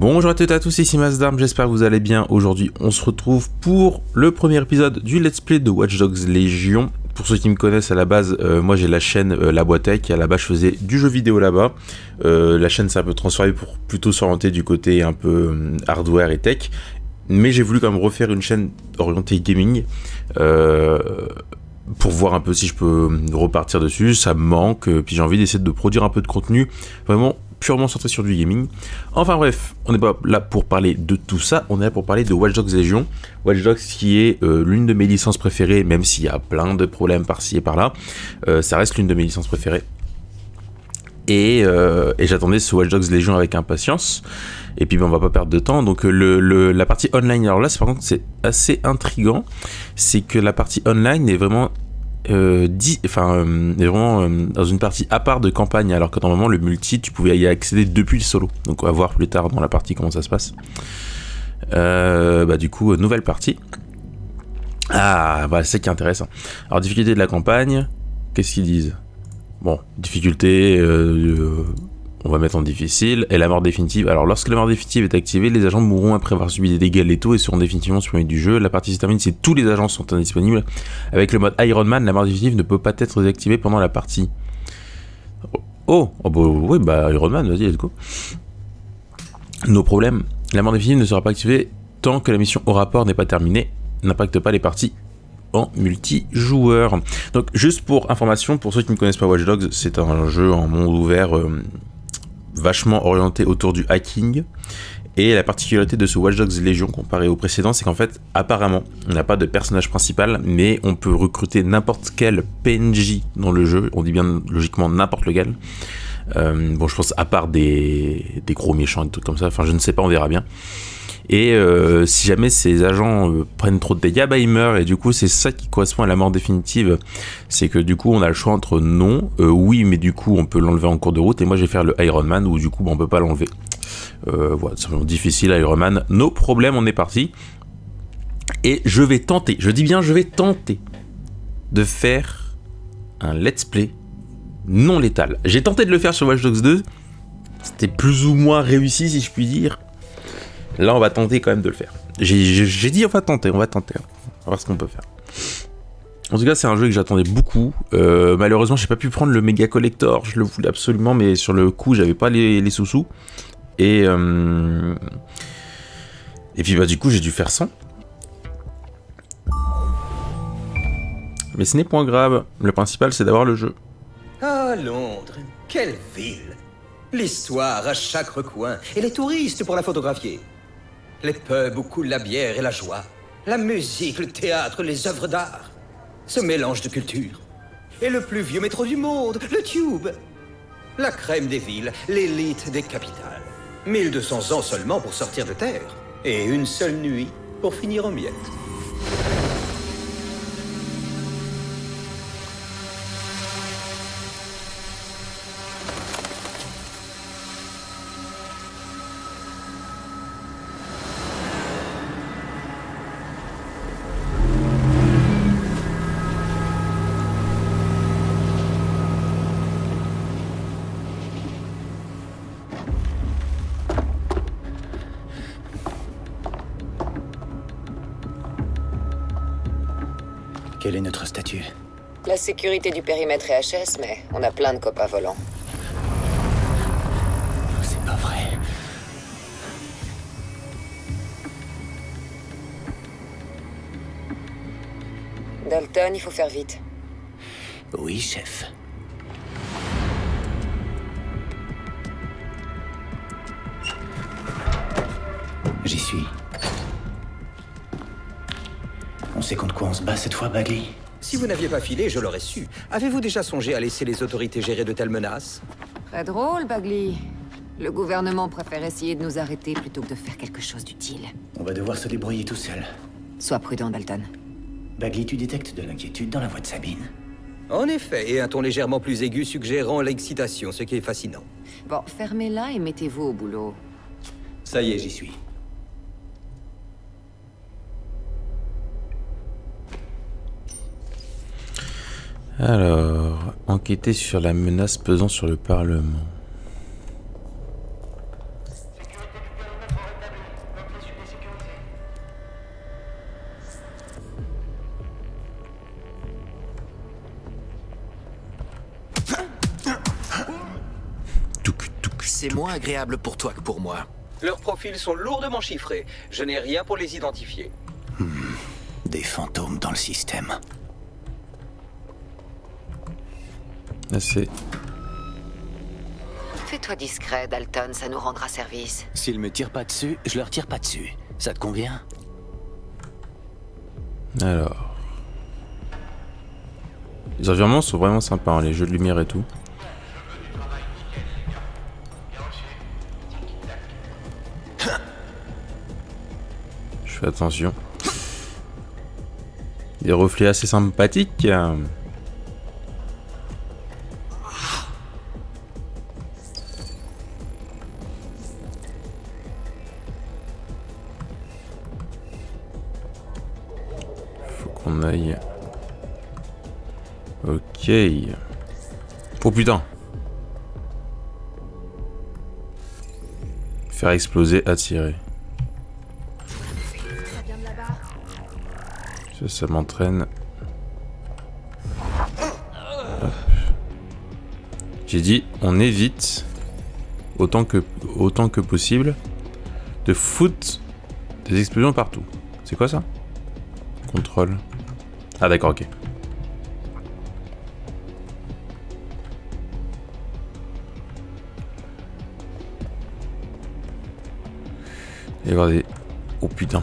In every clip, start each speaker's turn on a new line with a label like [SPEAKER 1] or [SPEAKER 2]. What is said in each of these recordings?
[SPEAKER 1] Bonjour à toutes et à tous, ici Mazdarm, j'espère que vous allez bien. Aujourd'hui on se retrouve pour le premier épisode du Let's Play de Watch Dogs Legion. Pour ceux qui me connaissent à la base, moi j'ai la chaîne La Boîte Tech, à la base je faisais du jeu vidéo là-bas. La chaîne s'est un peu transformée pour plutôt s'orienter du côté un peu hardware et tech. Mais j'ai voulu quand même refaire une chaîne orientée gaming. Pour voir un peu si je peux repartir dessus, ça me manque, puis j'ai envie d'essayer de produire un peu de contenu vraiment purement centré sur du gaming. Enfin bref, on n'est pas là pour parler de tout ça, on est là pour parler de Watch Dogs Legion. Watch Dogs qui est l'une de mes licences préférées, même s'il y a plein de problèmes par-ci et par-là, ça reste l'une de mes licences préférées. Et j'attendais ce Watch Dogs Legion avec impatience. Et puis ben, on va pas perdre de temps. Donc la partie online, alors là par contre c'est assez intriguant, c'est que la partie online est vraiment est vraiment dans une partie à part de campagne, alors que normalement le multi tu pouvais y accéder depuis le solo. Donc on va voir plus tard dans la partie comment ça se passe. Du coup nouvelle partie. Ah bah c'est ça qui est intéressant. Alors difficulté de la campagne, qu'est-ce qu'ils disent? Bon, difficulté, on va mettre en difficile, et la mort définitive. Alors lorsque la mort définitive est activée, les agents mourront après avoir subi des dégâts létaux et seront définitivement supprimés du jeu. La partie se termine si tous les agents sont indisponibles. Avec le mode Iron Man, la mort définitive ne peut pas être désactivée pendant la partie. Oui, Iron Man, vas-y, let's go. No problème. La mort définitive ne sera pas activée tant que la mission au rapport n'est pas terminée. N'impacte pas les parties en multijoueur. Donc juste pour information, pour ceux qui ne connaissent pas Watch Dogs, c'est un jeu en monde ouvert vachement orienté autour du hacking. Et la particularité de ce Watch Dogs Legion comparé au précédent, c'est qu'en fait apparemment on n'a pas de personnage principal, mais on peut recruter n'importe quel PNJ dans le jeu. On dit bien logiquement n'importe lequel. Bon, je pense à part des gros méchants et des trucs comme ça, enfin je ne sais pas, on verra bien. Et si jamais ces agents prennent trop de dégâts, bah ils meurent. Et du coup c'est ça qui correspond à la mort définitive. C'est que du coup on a le choix entre non, oui mais du coup on peut l'enlever en cours de route. Et moi je vais faire le Iron Man où du coup on peut pas l'enlever. Voilà, c'est vraiment difficile Iron Man. No problème, on est parti. Et je vais tenter, je dis bien je vais tenter de faire un let's play non létal. J'ai tenté de le faire sur Watch Dogs 2. C'était plus ou moins réussi si je puis dire. Là, on va tenter quand même de le faire. J'ai dit on va tenter. On va voir ce qu'on peut faire. En tout cas, c'est un jeu que j'attendais beaucoup. Malheureusement, j'ai pas pu prendre le méga collector. Je le voulais absolument, mais sur le coup, j'avais pas les sous-sous. Et puis, bah, du coup, j'ai dû faire 100. Mais ce n'est point grave. Le principal, c'est d'avoir le jeu.
[SPEAKER 2] Ah, Londres, quelle ville! L'histoire à chaque recoin, et les touristes pour la photographier. Les pubs où coule la bière et la joie. La musique, le théâtre, les œuvres d'art. Ce mélange de cultures. Et le plus vieux métro du monde, le Tube. La crème des villes, l'élite des capitales. 1200 ans seulement pour sortir de terre. Et une seule nuit pour finir en miettes.
[SPEAKER 3] Quel est notre statut?
[SPEAKER 4] La sécurité du périmètre est HS, mais on a plein de copains volants.
[SPEAKER 3] C'est pas vrai.
[SPEAKER 4] Dalton, il faut faire vite.
[SPEAKER 3] Oui, chef. J'y suis. On sait contre quoi on se bat cette fois, Bagley?
[SPEAKER 2] Si vous n'aviez pas filé, je l'aurais su. Avez-vous déjà songé à laisser les autorités gérer de telles menaces?
[SPEAKER 4] Très drôle, Bagley. Le gouvernement préfère essayer de nous arrêter plutôt que de faire quelque chose d'utile.
[SPEAKER 3] On va devoir se débrouiller tout seul.
[SPEAKER 4] Sois prudent, Dalton.
[SPEAKER 3] Bagley, tu détectes de l'inquiétude dans la voix de Sabine.
[SPEAKER 2] En effet, et un ton légèrement plus aigu suggérant l'excitation, ce qui est fascinant.
[SPEAKER 4] Bon, fermez-la et mettez-vous au boulot.
[SPEAKER 3] Ça y est, j'y suis.
[SPEAKER 1] Alors, enquêter sur la menace pesant sur le Parlement.
[SPEAKER 5] C'est moins agréable pour toi que pour moi.
[SPEAKER 2] Leurs profils sont lourdement chiffrés. Je n'ai rien pour les identifier.
[SPEAKER 3] Des fantômes dans le système.
[SPEAKER 1] Là, c'est...
[SPEAKER 4] Fais-toi discret, Dalton, ça nous rendra service.
[SPEAKER 3] S'ils me tirent pas dessus, je leur tire pas dessus. Ça te convient?
[SPEAKER 1] Alors... Les environnements sont vraiment sympas, hein, les jeux de lumière et tout. Je fais attention. Des reflets assez sympathiques. Faut qu'on aille... Ok. Oh putain. Faire exploser, attirer. Ça m'entraîne. J'ai dit, on évite autant que possible de foutre des explosions partout. C'est quoi ça? Contrôle. Ah d'accord, ok. Il va y avoir des... Oh putain.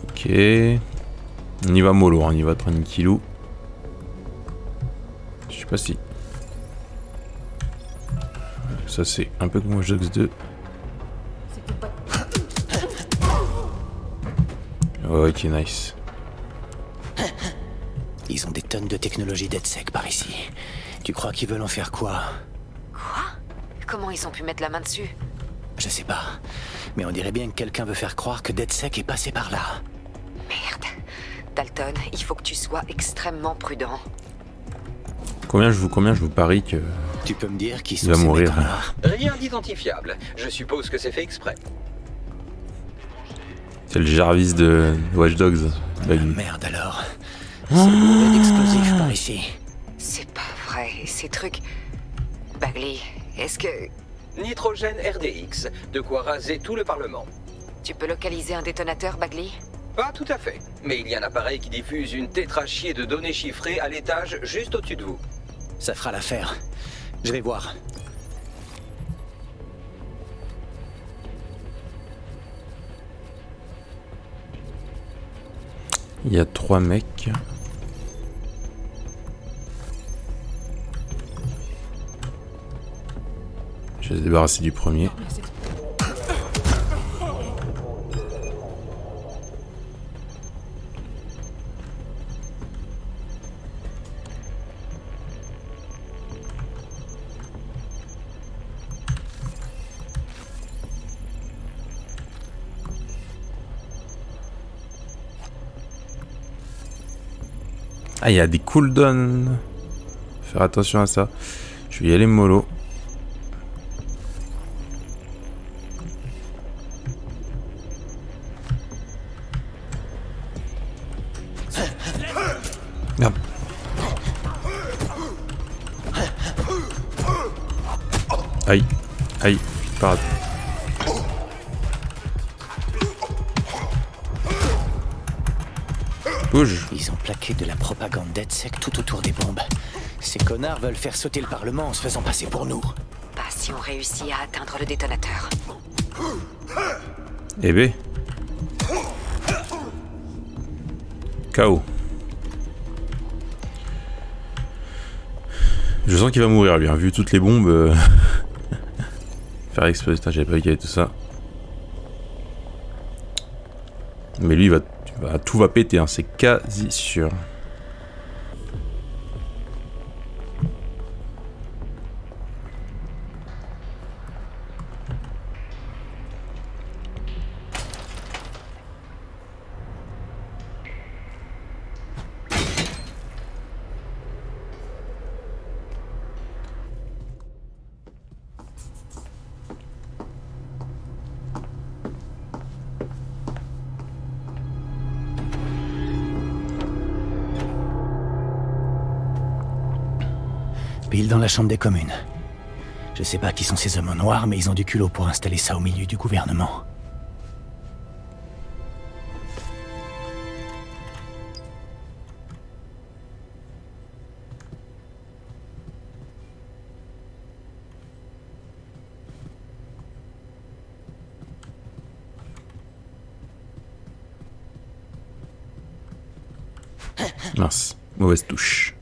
[SPEAKER 1] Ok. On y va mollo, on y va tranquillou. Je sais pas si... Ça c'est un peu comme Watch Dogs 2. Ok, nice.
[SPEAKER 3] Ils ont des tonnes de technologie DedSec par ici. Tu crois qu'ils veulent en faire quoi?
[SPEAKER 4] Quoi? Comment ils ont pu mettre la main dessus?
[SPEAKER 3] Je sais pas. Mais on dirait bien que quelqu'un veut faire croire que DedSec est passé par là.
[SPEAKER 4] Merde. Dalton, il faut que tu sois extrêmement prudent.
[SPEAKER 1] Combien je vous parie que...
[SPEAKER 3] Tu peux me dire qui
[SPEAKER 1] Il
[SPEAKER 3] sont
[SPEAKER 1] va
[SPEAKER 3] ces
[SPEAKER 1] mourir.
[SPEAKER 3] mecs en noir?
[SPEAKER 2] Rien d'identifiable. Je suppose que c'est fait exprès.
[SPEAKER 1] C'est le Jarvis de Watch Dogs.
[SPEAKER 3] Merde alors. C'est bourré d'explosifs par ici.
[SPEAKER 4] C'est pas vrai, ces trucs... Bagley, est-ce que...
[SPEAKER 2] Nitrogène RDX, de quoi raser tout le Parlement.
[SPEAKER 4] Tu peux localiser un détonateur, Bagley?
[SPEAKER 2] Pas tout à fait, mais il y a un appareil qui diffuse une tétrachier de données chiffrées à l'étage juste au-dessus de vous.
[SPEAKER 3] Ça fera l'affaire. Je vais voir.
[SPEAKER 1] Il y a 3 mecs. Je vais se débarrasser du premier. Ah, il y a des cooldowns. Faire attention à ça. Je vais y aller mollo. Merde. Aïe. Aïe. Parade. Bouge.
[SPEAKER 3] Ils ont plaqué de la propagande DedSec tout autour des bombes. Ces connards veulent faire sauter le Parlement en se faisant passer pour nous.
[SPEAKER 4] Pas si on réussit à atteindre le détonateur.
[SPEAKER 1] Eh ben. KO. Je sens qu'il va mourir lui, hein. Vu toutes les bombes. Faire exploser, j'avais pas vu qu'il y avait tout ça. Mais lui, tout va péter, hein. C'est quasi sûr.
[SPEAKER 3] Bill dans la chambre des communes. Je sais pas qui sont ces hommes en noir, mais ils ont du culot pour installer ça au milieu du gouvernement.
[SPEAKER 1] Mince, mauvaise touche.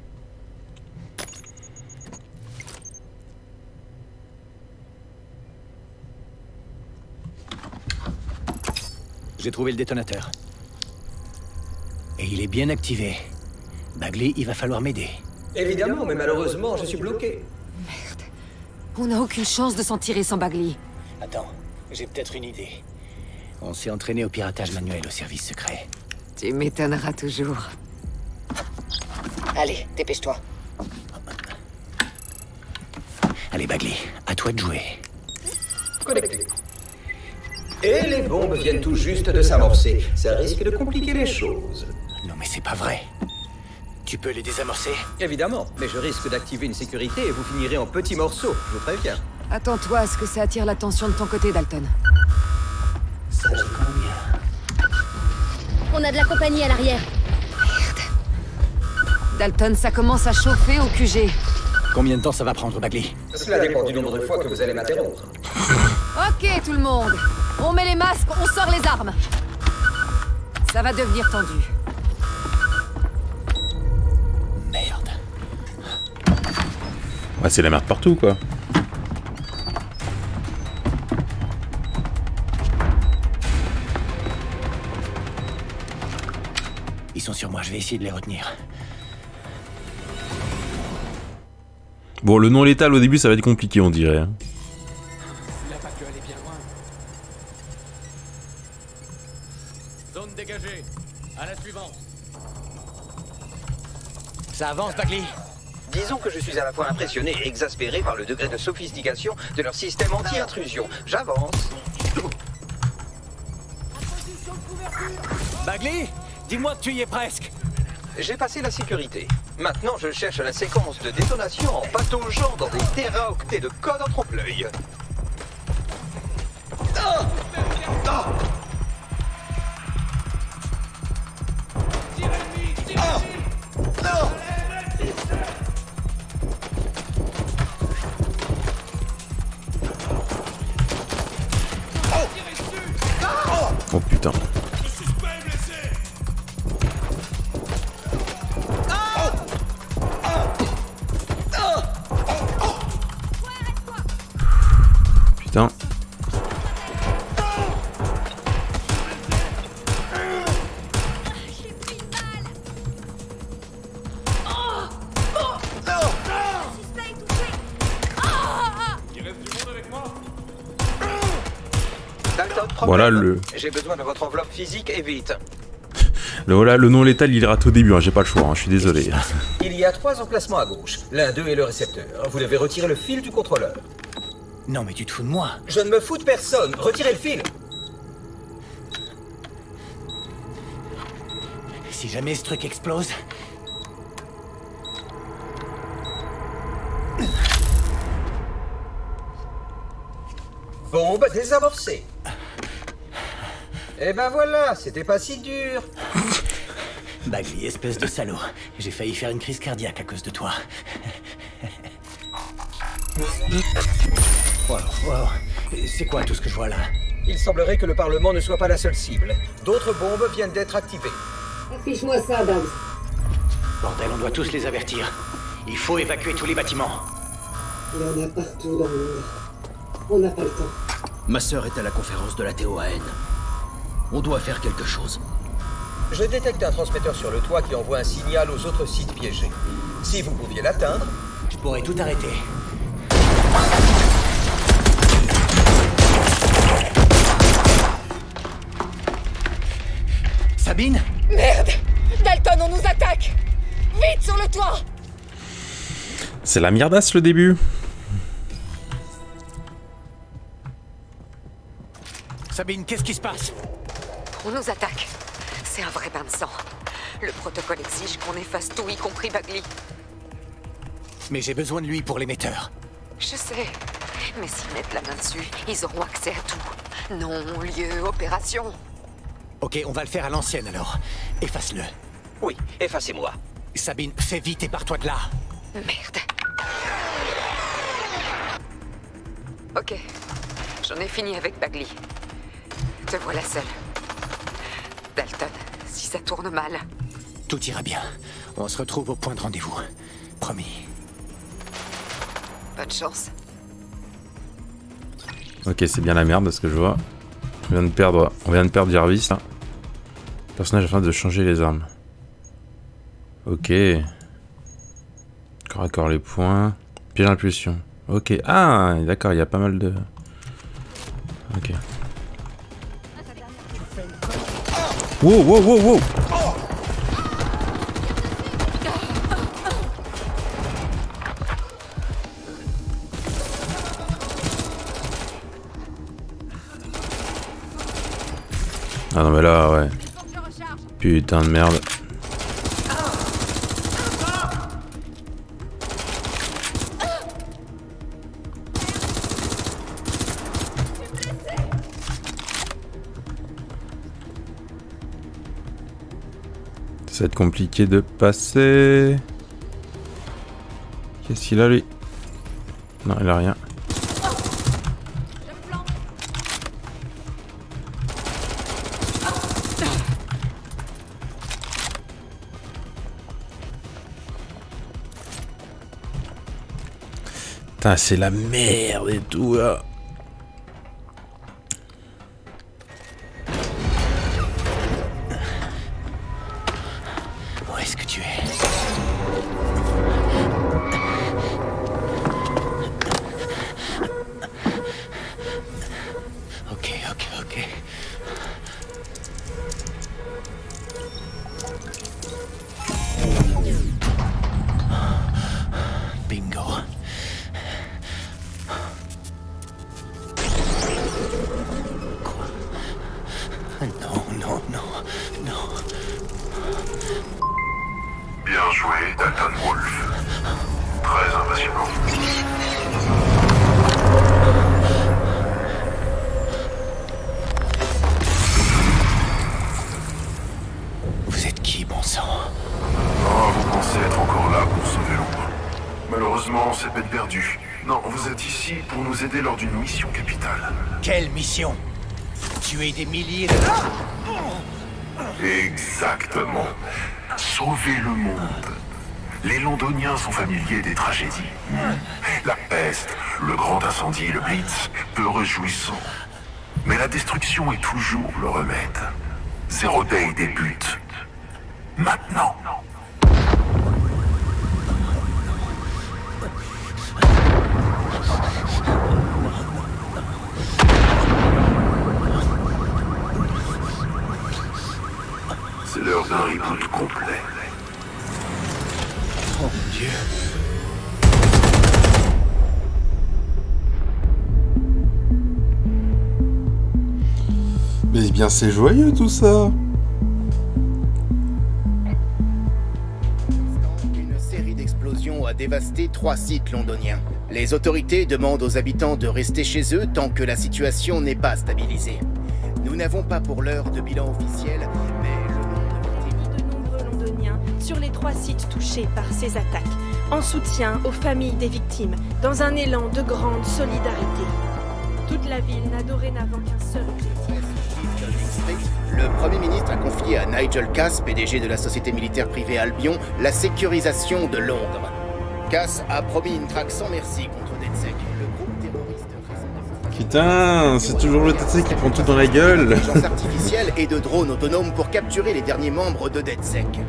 [SPEAKER 3] J'ai trouvé le détonateur. Et il est bien activé. Bagley, il va falloir m'aider.
[SPEAKER 2] Évidemment, mais malheureusement, je suis bloqué.
[SPEAKER 4] Merde. On n'a aucune chance de s'en tirer sans Bagley.
[SPEAKER 3] Attends, j'ai peut-être une idée. On s'est entraîné au piratage manuel au service secret.
[SPEAKER 4] Tu m'étonneras toujours.
[SPEAKER 6] Allez, dépêche-toi.
[SPEAKER 3] Allez, Bagley, à toi de jouer.
[SPEAKER 2] Connecté. Et les bombes viennent tout juste de s'amorcer. Ça risque de compliquer les choses.
[SPEAKER 3] Non mais c'est pas vrai. Tu peux les désamorcer?
[SPEAKER 2] Évidemment, mais je risque d'activer une sécurité et vous finirez en petits morceaux, je vous préviens.
[SPEAKER 4] Attends-toi à ce que ça attire l'attention de ton côté, Dalton.
[SPEAKER 3] Ça, j'ai combien?
[SPEAKER 6] On a de la compagnie à l'arrière.
[SPEAKER 4] Dalton, ça commence à chauffer au QG.
[SPEAKER 3] Combien de temps ça va prendre, Bagley?
[SPEAKER 2] Cela dépend du nombre de fois que vous allez m'interrompre.
[SPEAKER 4] Ok, tout le monde. On met les masques, on sort les armes. Ça va devenir tendu.
[SPEAKER 3] Merde.
[SPEAKER 1] Ouais, c'est la merde partout, quoi.
[SPEAKER 3] Ils sont sur moi, je vais essayer de les retenir.
[SPEAKER 1] Bon, le non létal au début, ça va être compliqué, on dirait. Hein.
[SPEAKER 3] Zone dégagée. À la suivante. Ça avance, Bagley.
[SPEAKER 2] Disons que je suis à la fois impressionné et exaspéré par le degré de sophistication de leur système anti-intrusion. J'avance.
[SPEAKER 3] Bagley, dis-moi que tu y es presque.
[SPEAKER 2] J'ai passé la sécurité. Maintenant, je cherche la séquence de détonation en pataugeant dans des téraoctets de code en trompe-l'œil.
[SPEAKER 1] Oh putain. Putain.
[SPEAKER 2] Dalton,
[SPEAKER 1] Voilà le...
[SPEAKER 2] J'ai besoin de votre enveloppe physique et vite.
[SPEAKER 1] Voilà, le non létal, il rate au début, hein, j'ai pas le choix, hein, je suis désolé.
[SPEAKER 2] Il y a 3 emplacements à gauche. L'un d'eux est le récepteur. Vous devez retirer le fil du contrôleur.
[SPEAKER 3] Non mais tu te fous de moi.
[SPEAKER 2] Je ne me fous de personne. Retirez le fil.
[SPEAKER 3] Si jamais ce truc explose...
[SPEAKER 2] Bombe désamorcée. Et ben voilà, c'était pas si dur.
[SPEAKER 3] Bagley, espèce de salaud. J'ai failli faire une crise cardiaque à cause de toi. Wow. C'est quoi tout ce que je vois là?
[SPEAKER 2] Il semblerait que le Parlement ne soit pas la seule cible. D'autres bombes viennent d'être activées.
[SPEAKER 4] Affiche-moi ça, Dams.
[SPEAKER 3] Bordel, on doit tous les avertir. Il faut évacuer tous les bâtiments.
[SPEAKER 7] Il y en a partout dans le monde. On n'a pas le temps.
[SPEAKER 5] Ma sœur est à la conférence de la TOAN. On doit faire quelque chose.
[SPEAKER 2] Je détecte un transmetteur sur le toit qui envoie un signal aux autres sites piégés. Si vous pouviez l'atteindre...
[SPEAKER 3] Je pourrais tout arrêter. Sabine?
[SPEAKER 6] Merde! Dalton, on nous attaque! Vite sur le toit!
[SPEAKER 1] C'est la mierdasse le début.
[SPEAKER 3] Sabine, qu'est-ce qui se passe?
[SPEAKER 4] On nous attaque. C'est un vrai bain de sang. Le protocole exige qu'on efface tout, y compris Bagley.
[SPEAKER 3] Mais j'ai besoin de lui pour l'émetteur.
[SPEAKER 4] Je sais. Mais s'ils mettent la main dessus, ils auront accès à tout. Nom, lieu, opération.
[SPEAKER 3] Ok, on va le faire à l'ancienne alors. Efface-le.
[SPEAKER 5] Oui, effacez-moi.
[SPEAKER 3] Sabine, fais vite et pars-toi de là.
[SPEAKER 4] Merde. Ok. J'en ai fini avec Bagley. Te voilà seul. Dalton, si ça tourne mal...
[SPEAKER 3] Tout ira bien. On se retrouve au point de rendez-vous. Promis.
[SPEAKER 4] Bonne chance.
[SPEAKER 1] Ok, c'est bien la merde ce que je vois. On vient de perdre Jarvis là. Le personnage afin de changer les armes. Ok. Corps à corps les points. Piège d'impulsion. Ok. Ah, d'accord, il y a pas mal de... Ok. Wow, wow, wow, wow. Ah non mais là, ouais. Putain de merde. Ça va être compliqué de passer. Qu'est-ce qu'il a lui? Non, il a rien. Putain, c'est la merde et tout là.
[SPEAKER 3] Où est-ce que tu es? Ok. Bingo. Quoi? Non.
[SPEAKER 8] Bien joué, Dalton Wolf. Très impressionnant.
[SPEAKER 3] Vous êtes qui, bon sang?
[SPEAKER 8] Oh, vous pensez être encore là pour sauver l'ombre. Malheureusement, c'est peine perdue. Non, vous êtes ici pour nous aider lors d'une mission capitale.
[SPEAKER 3] Quelle mission? Tuer des milliers de...
[SPEAKER 8] Exactement. Sauver le monde. Les Londoniens sont familiers des tragédies. La peste, le grand incendie, le blitz, peu réjouissant. Mais la destruction est toujours le remède. Zero Day débute. Maintenant. C'est l'heure d'un reboot complet.
[SPEAKER 3] Oh mon Dieu.
[SPEAKER 1] Mais bien c'est joyeux tout ça.
[SPEAKER 9] Une série d'explosions a dévasté 3 sites londoniens. Les autorités demandent aux habitants de rester chez eux tant que la situation n'est pas stabilisée. Nous n'avons pas pour l'heure de bilan officiel, mais le nombre de victimes...
[SPEAKER 10] De nombreux Londoniens sur les 3 sites touchés par ces attaques, en soutien aux familles des victimes, dans un élan de grande solidarité. Toute la ville n'a dorénavant qu'un seul objectif.
[SPEAKER 9] Le Premier ministre a confié à Nigel Cass, PDG de la société militaire privée Albion, la sécurisation de Londres. Cass a promis une traque sans merci contre DedSec, le groupe terroriste responsable.
[SPEAKER 1] Putain, c'est toujours le TC qui prend tout dans la gueule.
[SPEAKER 9] D'intelligence artificielle et de drones autonomes pour capturer les derniers membres de DedSec.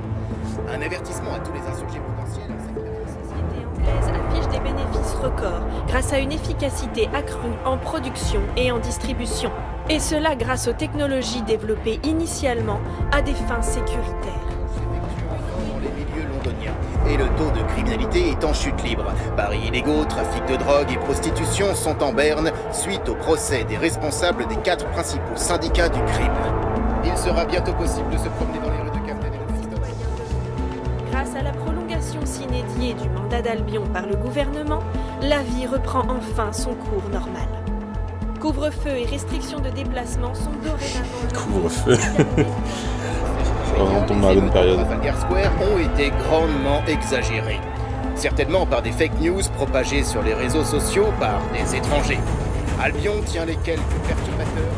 [SPEAKER 9] Un avertissement à tous les insurgés potentiels.
[SPEAKER 10] La société anglaise affiche des bénéfices records grâce à une efficacité accrue en production et en distribution. Et cela grâce aux technologies développées initialement à des fins sécuritaires.
[SPEAKER 9] Dans les milieux londoniens. Et le taux de criminalité est en chute libre. Paris illégaux, trafic de drogue et prostitution sont en berne suite au procès des responsables des 4 principaux syndicats du crime. Il sera bientôt possible de se promener dans les rues de Camden et de Bristol.
[SPEAKER 10] Grâce à la prolongation l'extension sine die du mandat d'Albion par le gouvernement, la vie reprend enfin son cours normal. Couvre-feu et restrictions de déplacement sont dorénavant...
[SPEAKER 1] Couvre-feu. On tombe dans la bonne période.
[SPEAKER 9] Trafalgar Square ont été grandement exagérés. Certainement par des fake news propagées sur les réseaux sociaux par des étrangers. Albion tient les quelques perturbateurs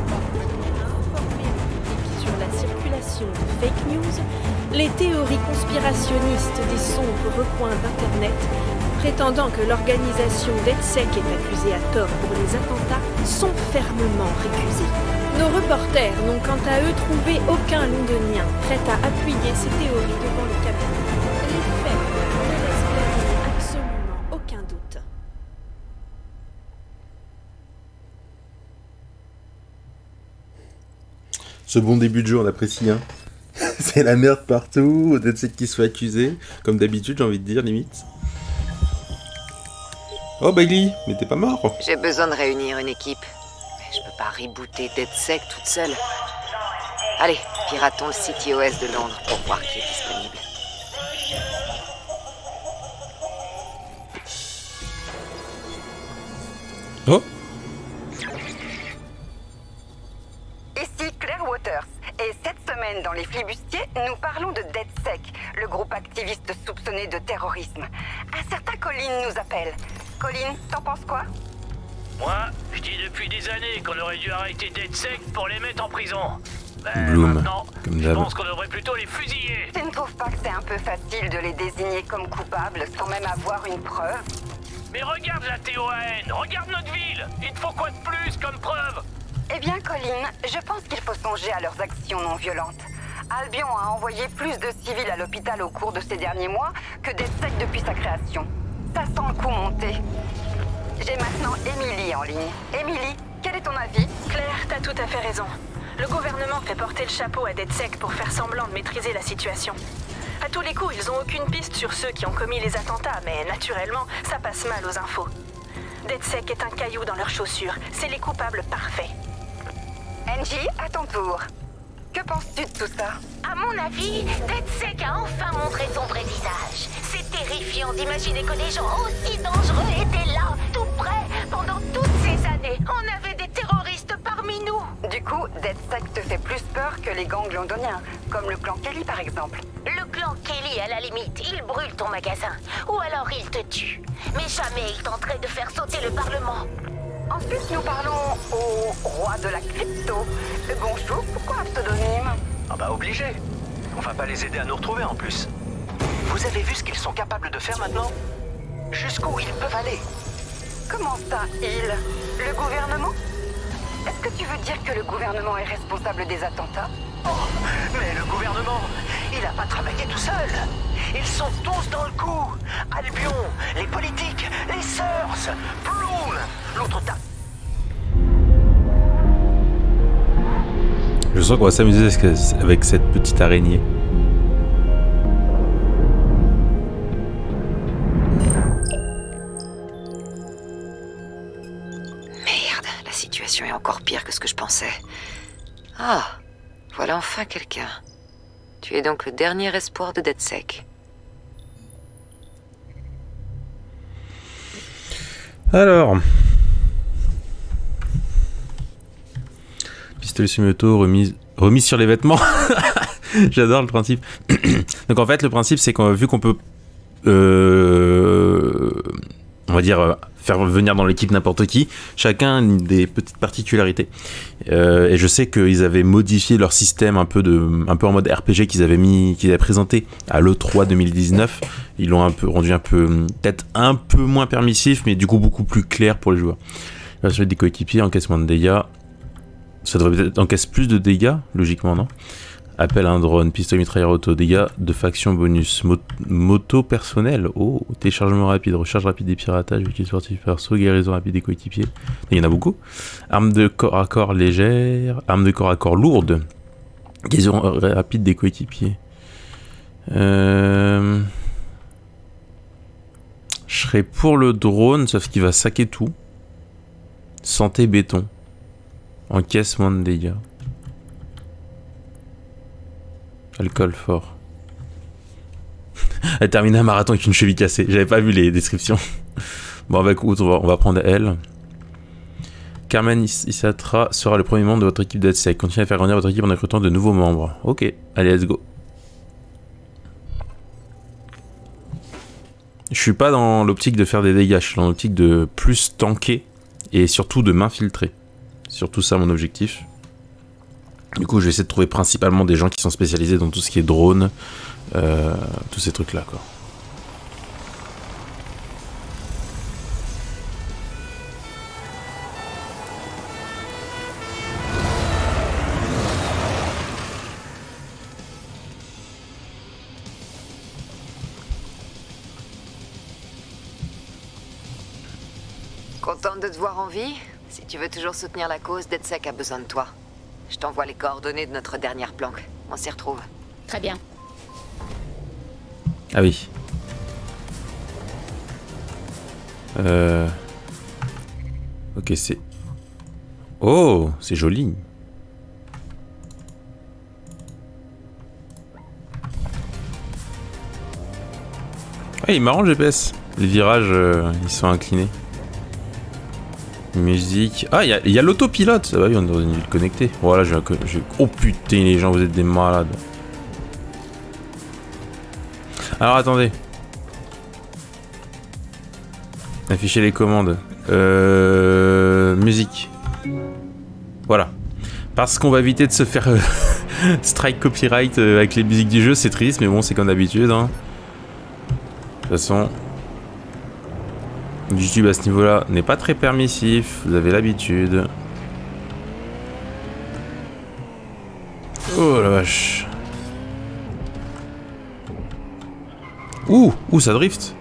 [SPEAKER 10] sur la circulation de fake news, les théories conspirationnistes des sombres recoins d'Internet prétendant que l'organisation DedSec est accusée à tort pour les attentats sont fermement récusées. Nos reporters n'ont quant à eux trouvé aucun londonien prêt à appuyer ces théories devant les caméras. Les faits ne laissent planer absolument aucun doute.
[SPEAKER 1] Ce bon début de jeu, on apprécie, hein. C'est la merde partout, DedSec qui soit accusé, comme d'habitude, j'ai envie de dire, limite. Oh, Bailey, mais t'es pas mort.
[SPEAKER 4] J'ai besoin de réunir une équipe. Mais je peux pas rebooter DedSec toute seule. Allez, piratons le site iOS de Londres pour voir qui est disponible.
[SPEAKER 1] Oh.
[SPEAKER 11] Ici Claire Waters, et cette semaine dans les flibustiers, nous parlons de DedSec, le groupe activiste soupçonné de terrorisme. Un certain Colin nous appelle. Colin, t'en penses quoi?
[SPEAKER 12] Moi, je dis depuis des années qu'on aurait dû arrêter DedSec pour les mettre en prison.
[SPEAKER 1] Bloom,
[SPEAKER 12] maintenant,
[SPEAKER 1] comme
[SPEAKER 12] je
[SPEAKER 1] d'hab.
[SPEAKER 12] pense qu'on devrait plutôt les fusiller.
[SPEAKER 11] Tu ne trouves pas que c'est un peu facile de les désigner comme coupables sans même avoir une preuve?
[SPEAKER 12] Mais regarde la TOAN, regarde notre ville. Il te faut quoi de plus comme preuve?
[SPEAKER 11] Eh bien, Colin, je pense qu'il faut songer à leurs actions non violentes. Albion a envoyé plus de civils à l'hôpital au cours de ces derniers mois que DedSec depuis sa création. Ça sent le coup monter. J'ai maintenant Emily en ligne. Emily, quel est ton avis?
[SPEAKER 10] Claire, t'as tout à fait raison. Le gouvernement fait porter le chapeau à DedSec pour faire semblant de maîtriser la situation. À tous les coups, ils ont aucune piste sur ceux qui ont commis les attentats, mais naturellement, ça passe mal aux infos. DedSec est un caillou dans leurs chaussures. C'est les coupables parfaits.
[SPEAKER 11] Angie, à ton tour. Que penses-tu de tout ça?
[SPEAKER 13] À mon avis, DedSec a enfin montré son vrai visage. C'est terrifiant d'imaginer que des gens aussi dangereux étaient là, tout près, pendant toutes ces années. On avait des terroristes parmi nous.
[SPEAKER 11] Du coup, DedSec te fait plus peur que les gangs londoniens, comme le clan Kelly par exemple.
[SPEAKER 13] Le clan Kelly, à la limite, il brûle ton magasin. Ou alors il te tue. Mais jamais il tenterait de faire sauter le Parlement.
[SPEAKER 11] Ensuite, nous parlons au roi de la crypto. Le bon chou, pourquoi un pseudonyme?
[SPEAKER 3] Ah bah obligé. On va pas les aider à nous retrouver en plus. Vous avez vu ce qu'ils sont capables de faire maintenant? Jusqu'où ils peuvent aller?
[SPEAKER 11] Comment ça, ils? Le gouvernement? Est-ce que tu veux dire que le gouvernement est responsable des attentats?
[SPEAKER 3] Oh, mais le gouvernement, il a pas travaillé tout seul. Ils sont tous dans le coup. Albion, les politiques, les Sœurs, Bloom, l'autre tas.
[SPEAKER 1] Je sens qu'on va s'amuser avec cette petite araignée.
[SPEAKER 4] Merde, la situation est encore pire que ce que je pensais. Ah, voilà enfin quelqu'un. Tu es donc le dernier espoir de DedSec.
[SPEAKER 1] Alors, pistolet semi-auto remis sur les vêtements. J'adore le principe. Donc en fait, le principe, c'est qu'on vu qu'on peut, on va dire, faire venir dans l'équipe n'importe qui, chacun a des petites particularités. Et je sais qu'ils avaient modifié leur système un peu en mode RPG qu'ils avaient présenté à l'E3 2019. Ils l'ont un peu rendu peut-être un peu moins permissif, mais du coup beaucoup plus clair pour les joueurs. La suite des coéquipiers, encaisse moins de dégâts. Ça devrait peut-être encaisse plus de dégâts, logiquement, non? Appel à un drone, pistolet mitrailleur auto, dégâts de faction bonus, moto personnel, oh, téléchargement rapide, recharge rapide des piratages, véhicule sportif perso, guérison rapide des coéquipiers. Il y en a beaucoup. Arme de corps à corps légère, arme de corps à corps lourde, guérison rapide des coéquipiers. Je serais pour le drone, sauf qu'il va saquer tout. Santé béton. Encaisse moins de dégâts. Alcool fort. Elle termine un marathon avec une cheville cassée. J'avais pas vu les descriptions. Bon, bah écoute, on va prendre elle. Carmen Isatra sera le premier membre de votre équipe d'ADSEC. Continuez à faire grandir votre équipe en recrutant de nouveaux membres. Ok, allez, let's go. Je suis pas dans l'optique de faire des dégâts, je suis dans l'optique de plus tanker et surtout de m'infiltrer. Surtout ça mon objectif. Du coup je vais essayer de trouver principalement des gens qui sont spécialisés dans tout ce qui est drone, tous ces trucs là quoi.
[SPEAKER 4] Contente de te voir en vie. Si tu veux toujours soutenir la cause, DedSec a besoin de toi. Je t'envoie les coordonnées de notre dernière planque. On s'y retrouve.
[SPEAKER 13] Très bien.
[SPEAKER 1] Ah oui. Ok, c'est... Oh, c'est joli. Ah, il est marrant le GPS. Les virages, ils sont inclinés. Musique. Ah, il y a l'autopilote. Ah bah oui, on est dans une ville connectée. Voilà, oh putain, les gens, vous êtes des malades. Alors, attendez. Afficher les commandes. Musique. Voilà. Parce qu'on va éviter de se faire strike copyright avec les musiques du jeu. C'est triste, mais bon, c'est comme d'habitude. Hein. De toute façon... YouTube à ce niveau-là n'est pas très permissif, vous avez l'habitude. Oh la vache. Ouh, ça drift.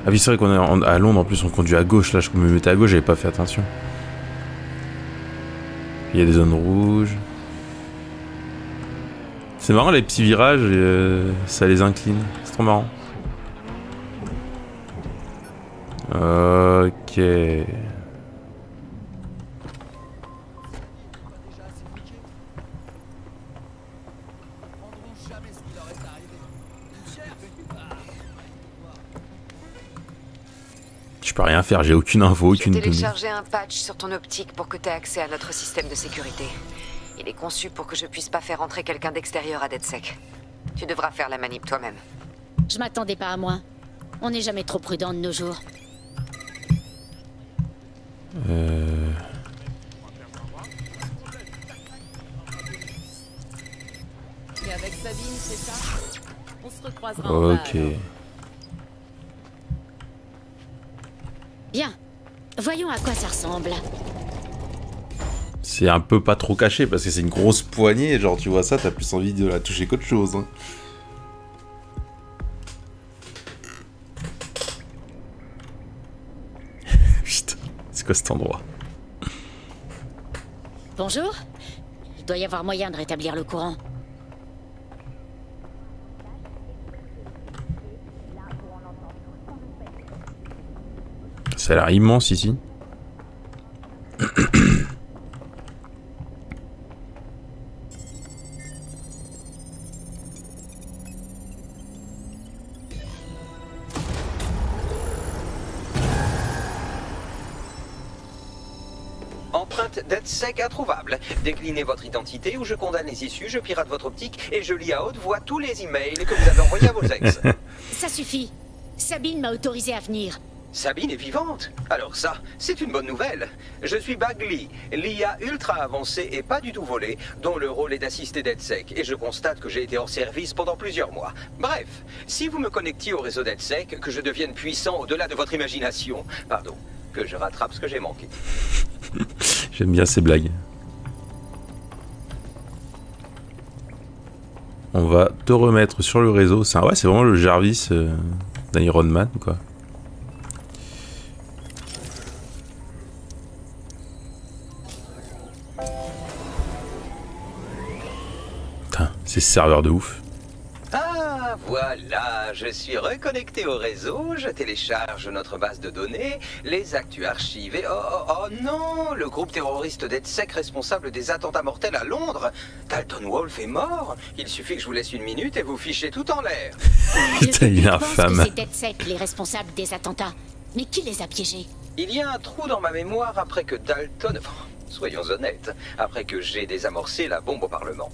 [SPEAKER 1] Ah oui, c'est vrai qu'on est à Londres, en plus on conduit à gauche, là je me mettais à gauche, j'avais pas fait attention. Il y a des zones rouges. C'est marrant les petits virages, ça les incline, c'est trop marrant. Ok. Je peux rien faire, j'ai aucune info, aucune donnée.
[SPEAKER 4] J'ai téléchargé un patch sur ton optique pour que tu aies accès à notre système de sécurité. Il est conçu pour que je puisse pas faire entrer quelqu'un d'extérieur à DedSec. Tu devras faire la manip toi-même.
[SPEAKER 13] Je m'attendais pas à moins. On n'est jamais trop prudent de nos jours.
[SPEAKER 10] Et avec Sabine, c'est ça? On se recroisera
[SPEAKER 1] en bas. Ok.
[SPEAKER 13] Bien. Voyons à quoi ça ressemble.
[SPEAKER 1] C'est un peu pas trop caché parce que c'est une grosse poignée, genre tu vois ça, t'as plus envie de la toucher qu'autre chose. Hein. Putain, c'est quoi cet endroit?
[SPEAKER 13] Bonjour. Il doit y avoir moyen de rétablir le courant.
[SPEAKER 1] Ça a l'air immense ici.
[SPEAKER 2] Empreinte DedSec introuvable. Déclinez votre identité ou je condamne les issues, je pirate votre optique et je lis à haute voix tous les emails que vous avez envoyés à vos ex.
[SPEAKER 13] Ça suffit. Sabine m'a autorisé à venir.
[SPEAKER 2] Sabine est vivante. Alors ça, c'est une bonne nouvelle. Je suis Bagley, l'IA ultra avancée et pas du tout volée, dont le rôle est d'assister DedSec, et je constate que j'ai été hors service pendant plusieurs mois. Bref, si vous me connectiez au réseau DedSec, que je devienne puissant au-delà de votre imagination, pardon, que je rattrape ce que j'ai manqué.
[SPEAKER 1] J'aime bien ces blagues. On va te remettre sur le réseau. C'est ouais, c'est vraiment le Jarvis d'Iron Man, quoi. Putain, c'est serveur de ouf.
[SPEAKER 2] Ah, voilà. Voilà, je suis reconnecté au réseau, je télécharge notre base de données, les actus archivés. Oh non, le groupe terroriste DedSec responsable des attentats mortels à Londres. Dalton Wolfe est mort. Il suffit que je vous laisse une minute et vous fichez tout en l'air.
[SPEAKER 1] Putain, il est infâme.
[SPEAKER 13] C'est DedSec les responsables des attentats. Mais qui les a piégés?
[SPEAKER 2] Il y a un trou dans ma mémoire après que Dalton... Soyons honnêtes, après que j'ai désamorcé la bombe au Parlement.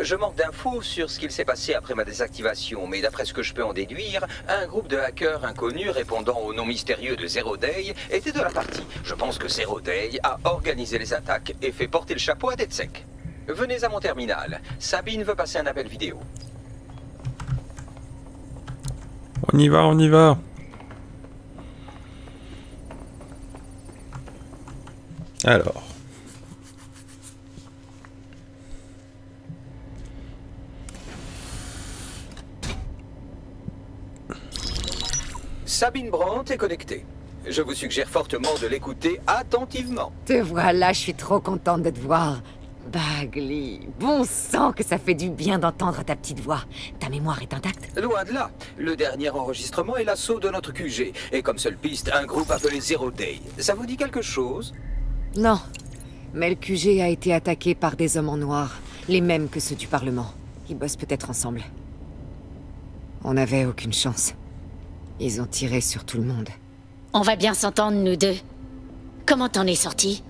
[SPEAKER 2] Je manque d'infos sur ce qu'il s'est passé après ma désactivation, mais d'après ce que je peux en déduire, un groupe de hackers inconnus répondant au nom mystérieux de Zero Day était de la partie. Je pense que Zero Day a organisé les attaques et fait porter le chapeau à DedSec. Venez à mon terminal. Sabine veut passer un appel vidéo.
[SPEAKER 1] On y va, on y va. Alors.
[SPEAKER 2] Sabine Brandt est connectée. Je vous suggère fortement de l'écouter attentivement.
[SPEAKER 14] Te voilà, je suis trop contente de te voir. Bagley, bon sang que ça fait du bien d'entendre ta petite voix. Ta mémoire est intacte?
[SPEAKER 2] Loin de là. Le dernier enregistrement est l'assaut de notre QG. Et comme seule piste, un groupe appelé Zero Day. Ça vous dit quelque chose?
[SPEAKER 14] Non. Mais le QG a été attaqué par des hommes en noir. Les mêmes que ceux du Parlement. Ils bossent peut-être ensemble. On n'avait aucune chance. Ils ont tiré sur tout le monde.
[SPEAKER 13] On va bien s'entendre, nous deux. Comment t'en es sorti?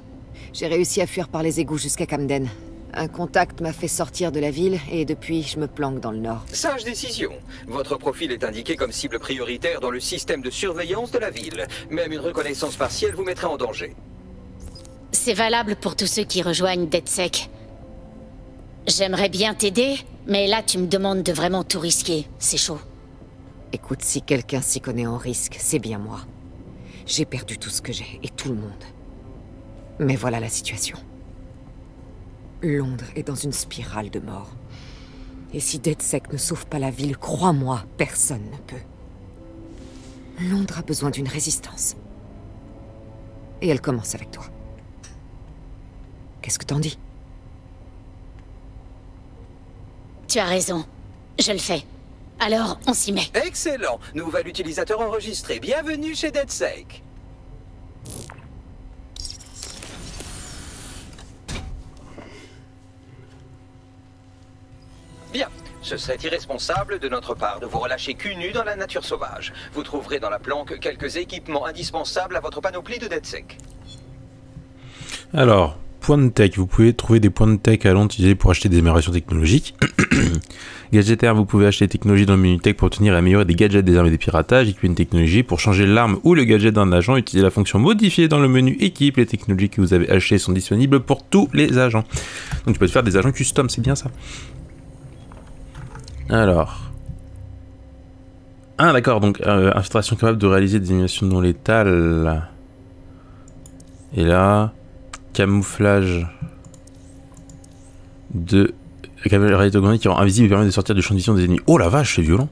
[SPEAKER 14] J'ai réussi à fuir par les égouts jusqu'à Camden. Un contact m'a fait sortir de la ville et depuis, je me planque dans le nord.
[SPEAKER 2] Sage décision. Votre profil est indiqué comme cible prioritaire dans le système de surveillance de la ville. Même une reconnaissance partielle vous mettrait en danger.
[SPEAKER 13] C'est valable pour tous ceux qui rejoignent DedSec. J'aimerais bien t'aider, mais là tu me demandes de vraiment tout risquer. C'est chaud.
[SPEAKER 14] Écoute, si quelqu'un s'y connaît en risque, c'est bien moi. J'ai perdu tout ce que j'ai, et tout le monde. Mais voilà la situation. Londres est dans une spirale de mort. Et si DedSec ne sauve pas la ville, crois-moi, personne ne peut. Londres a besoin d'une résistance. Et elle commence avec toi. Qu'est-ce que t'en dis?
[SPEAKER 13] Tu as raison. Je le fais. Alors, on s'y met.
[SPEAKER 2] Excellent. Nouvel utilisateur enregistré. Bienvenue chez DedSec. Bien. Ce serait irresponsable de notre part de vous relâcher cul nu dans la nature sauvage. Vous trouverez dans la planque quelques équipements indispensables à votre panoplie de DedSec.
[SPEAKER 1] Alors, points de tech. Vous pouvez trouver des points de tech à Londres utilisés pour acheter des améliorations technologiques. Gadgetaire, vous pouvez acheter des technologies dans le menu tech pour obtenir et améliorer des gadgets, des armes et des piratages. Équiper une technologie pour changer l'arme ou le gadget d'un agent. Utilisez la fonction modifier dans le menu équipe. Les technologies que vous avez achetées sont disponibles pour tous les agents. Donc tu peux te faire des agents custom, c'est bien ça. Alors. Ah d'accord, donc infiltration capable de réaliser des animations non létales. Et là, camouflage de réalité augmentée qui rend invisible et permet de sortir du champ de vision des ennemis. Oh la vache, c'est violent.